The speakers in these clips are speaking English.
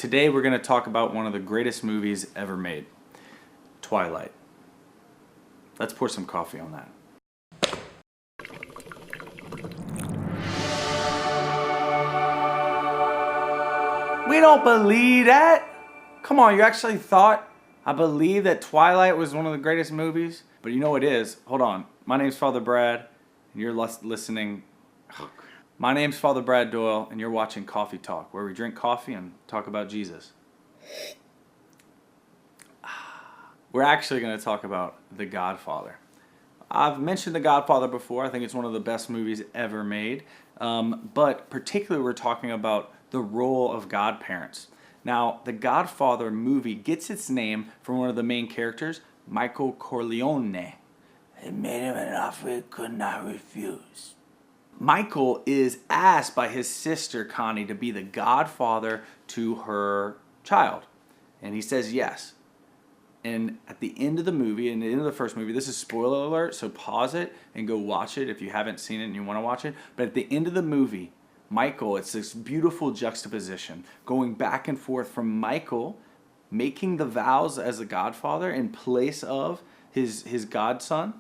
Today we're going to talk about one of the greatest movies ever made, Twilight. Let's pour some coffee on that. We don't believe that. Come on, you actually thought I believe that Twilight was one of the greatest movies? But you know it is. Hold on. My name's Father Brad, and you're listening. My name's Father Brad Doyle, and you're watching Coffee Talk, where we drink coffee and talk about Jesus. We're actually going to talk about The Godfather. I've mentioned The Godfather before. I think it's one of the best movies ever made. But particularly we're talking about the role of godparents. Now, the Godfather movie gets its name from one of the main characters, Michael Corleone. It made him an offer he could not refuse. Michael is asked by his sister Connie to be the godfather to her child. And he says yes. And at the end of the movie, in the end of the first movie, this is spoiler alert, so pause it and go watch it if you haven't seen it and you want to watch it. But at the end of the movie, Michael, it's this beautiful juxtaposition going back and forth from Michael making the vows as the godfather in place of his godson.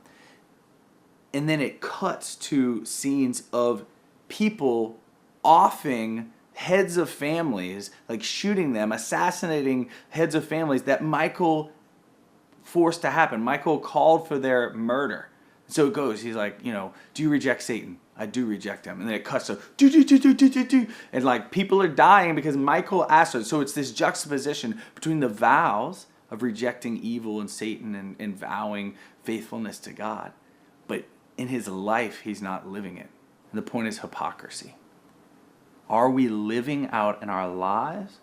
And then it cuts to scenes of people offing heads of families, like shooting them, assassinating heads of families that Michael forced to happen. Michael called for their murder. So it goes, he's like, do you reject Satan? I do reject him. And then it cuts to do. And like people are dying because Michael asked her. So it's this juxtaposition between the vows of rejecting evil and Satan and vowing faithfulness to God. But in his life, he's not living it. And the point is hypocrisy. Are we living out in our lives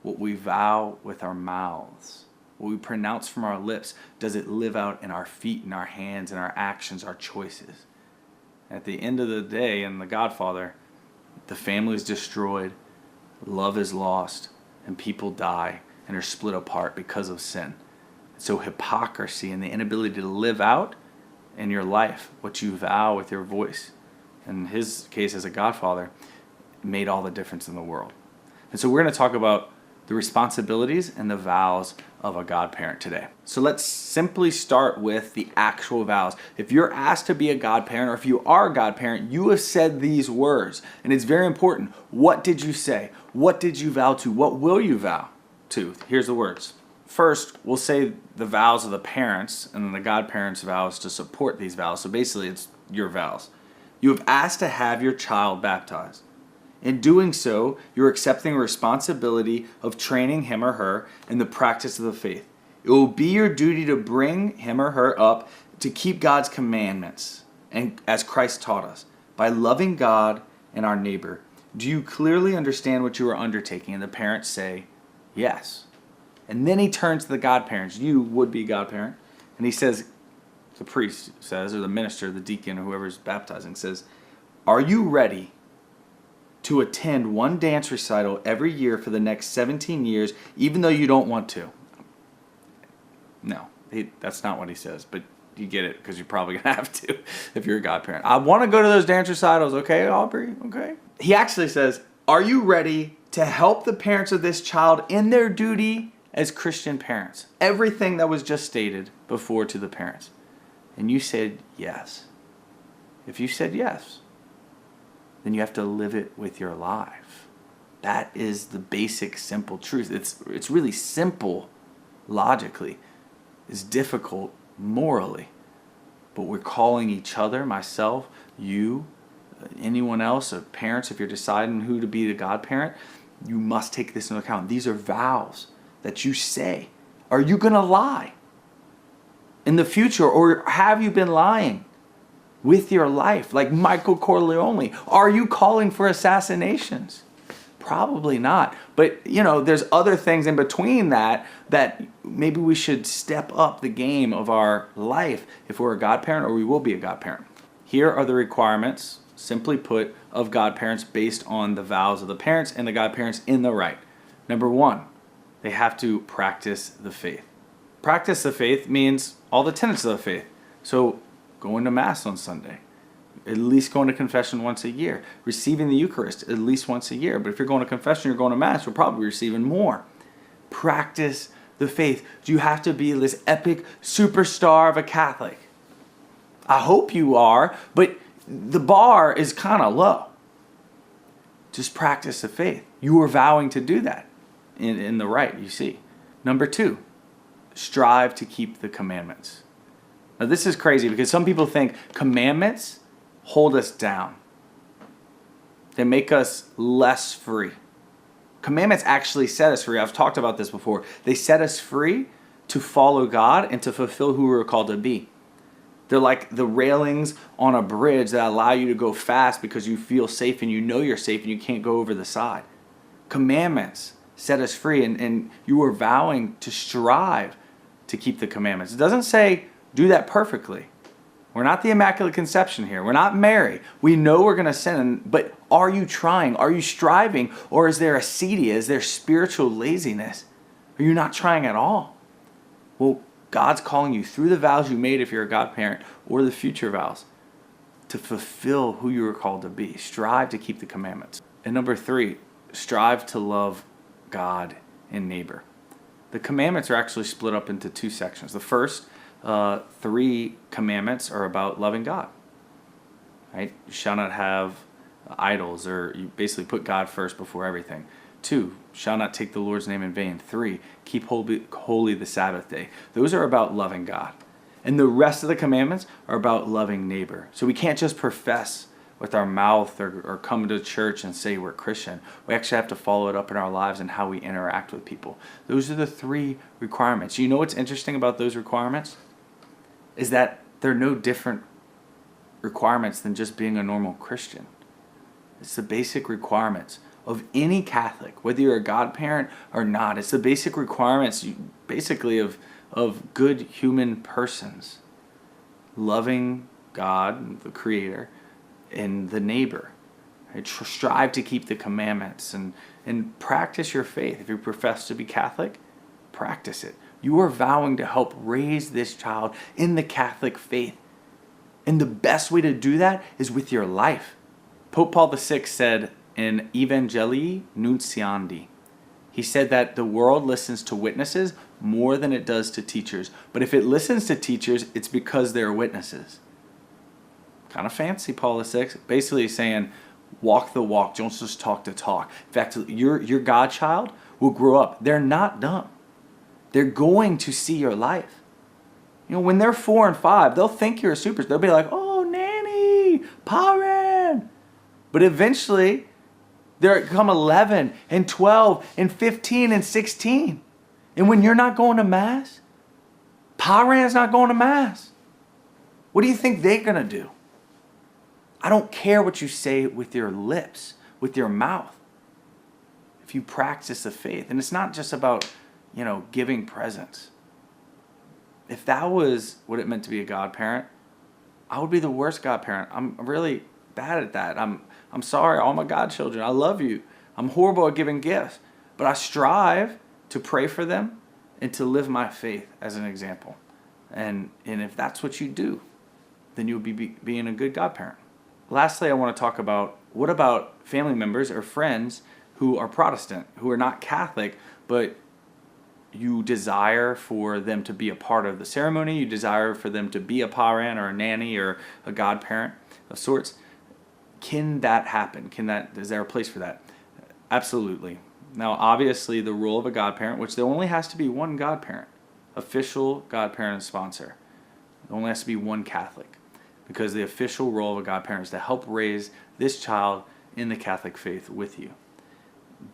what we vow with our mouths? What we pronounce from our lips, does it live out in our feet, in our hands, in our actions, our choices? At the end of the day, in The Godfather, the family is destroyed, love is lost, and people die and are split apart because of sin. So hypocrisy and the inability to live out in your life what you vow with your voice, in his case as a godfather, made all the difference in the world. And so we're going to talk about the responsibilities and the vows of a godparent today. So let's simply start with the actual vows. If you're asked to be a godparent, or if you are a godparent, you have said these words. And it's very important. What did you say? What did you vow to? What will you vow to? Here's the words. First, we'll say the vows of the parents, and then the godparents' vows to support these vows. So basically, it's your vows. You have asked to have your child baptized. In doing so, you're accepting responsibility of training him or her in the practice of the faith. It will be your duty to bring him or her up to keep God's commandments, and as Christ taught us, by loving God and our neighbor. Do you clearly understand what you are undertaking? And the parents say, yes. And then he turns to the godparents, you would-be godparent, and he says, the priest says, or the minister, the deacon, or whoever's baptizing says, are you ready to attend one dance recital every year for the next 17 years, even though you don't want to? No, that's not what he says, but you get it because you're probably going to have to if you're a godparent. I want to go to those dance recitals. Okay, Aubrey? Okay. He actually says, are you ready to help the parents of this child in their duty as Christian parents? Everything that was just stated before to the parents. And you said yes. If you said yes, then you have to live it with your life. That is the basic, simple truth. It's really simple logically. It's difficult morally. But we're calling each other, myself, you, anyone else, or parents, if you're deciding who to be the godparent, you must take this into account. These are vows that you say. Are you going to lie in the future, or have you been lying with your life, like Michael Corleone? Are you calling for assassinations? Probably not. But, there's other things in between that maybe we should step up the game of our life if we're a godparent, or we will be a godparent. Here are the requirements, simply put, of godparents based on the vows of the parents and the godparents in the right. Number one, they have to practice the faith. Practice the faith means all the tenets of the faith. So going to Mass on Sunday, at least going to confession once a year. Receiving the Eucharist at least once a year. But if you're going to confession, you're going to Mass, you're probably receiving more. Practice the faith. Do you have to be this epic superstar of a Catholic? I hope you are, but the bar is kind of low. Just practice the faith. You are vowing to do that in the rite, you see. Number 2, strive to keep the commandments. Now this is crazy because some people think commandments hold us down. They make us less free. Commandments actually set us free. I've talked about this before. They set us free to follow God and to fulfill who we're called to be. They're like the railings on a bridge that allow you to go fast because you feel safe and you know you're safe and you can't go over the side. Commandments set us free, and you are vowing to strive to keep the commandments. It doesn't say do that perfectly. We're not the Immaculate Conception here. We're not Mary. We know we're going to sin, but are you trying? Are you striving? Or is there acedia? Is there spiritual laziness? Are you not trying at all? Well, God's calling you through the vows you made if you're a godparent or the future vows to fulfill who you were called to be. Strive to keep the commandments. And number 3, strive to love God and neighbor. The commandments are actually split up into 2 sections. The first 3 commandments are about loving God. Right? You shall not have idols, or you basically put God first before everything. 2, shall not take the Lord's name in vain. 3, keep holy the Sabbath day. Those are about loving God. And the rest of the commandments are about loving neighbor. So we can't just profess with our mouth or come to church and say we're Christian. We actually have to follow it up in our lives and how we interact with people. Those are the 3 requirements. You know what's interesting about those requirements? Is that they're no different requirements than just being a normal Christian. It's the basic requirements of any Catholic, whether you're a godparent or not. It's the basic requirements, basically, of good human persons. Loving God, the Creator, and the neighbor. Right? Strive to keep the commandments and practice your faith. If you profess to be Catholic, practice it. You are vowing to help raise this child in the Catholic faith. And the best way to do that is with your life. Pope Paul VI said in Evangelii Nunciandi, he said that the world listens to witnesses more than it does to teachers. But if it listens to teachers, it's because they're witnesses. Kind of fancy, Paul VI. Basically saying, walk the walk, don't just talk the talk. In fact, your godchild will grow up. They're not dumb. They're going to see your life. You know, when they're 4 and 5, they'll think you're a superstar. They'll be like, oh, nanny, parent. But eventually, they'll become 11 and 12 and 15 and 16. And when you're not going to Mass, parent's not going to Mass. What do you think they're going to do? I don't care what you say with your lips, with your mouth. If you practice the faith. And it's not just about, giving presents. If that was what it meant to be a godparent, I would be the worst godparent. I'm really bad at that. I'm sorry, all my godchildren. I love you. I'm horrible at giving gifts. But I strive to pray for them and to live my faith as an example. And if that's what you do, then you'll be being a good godparent. Lastly, I want to talk about, what about family members or friends who are Protestant, who are not Catholic, but you desire for them to be a part of the ceremony, you desire for them to be a parent or a nanny or a godparent of sorts. Can that happen? Is there a place for that? Absolutely. Now, obviously, the role of a godparent, which there only has to be one godparent, official godparent and sponsor. There only has to be one Catholic, because the official role of a godparent is to help raise this child in the Catholic faith with you.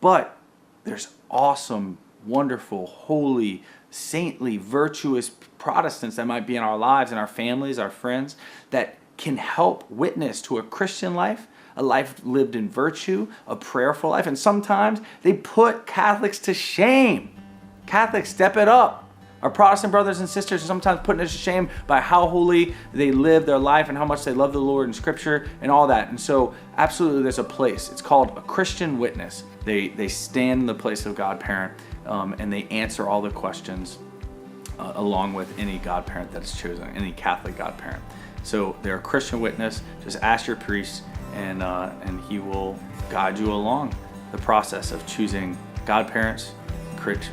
But there's awesome, wonderful, holy, saintly, virtuous Protestants that might be in our lives, in our families, our friends, that can help witness to a Christian life, a life lived in virtue, a prayerful life. And sometimes they put Catholics to shame. Catholics, step it up. Our Protestant brothers and sisters are sometimes put to shame by how holy they live their life and how much they love the Lord and Scripture and all that. And so, absolutely, there's a place. It's called a Christian witness. They stand in the place of godparent, and they answer all the questions along with any godparent that is chosen, any Catholic godparent. So they're a Christian witness. Just ask your priest, and he will guide you along the process of choosing godparents,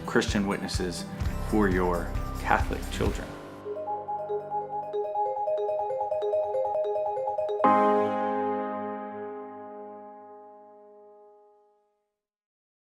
Christian witnesses for your Catholic children.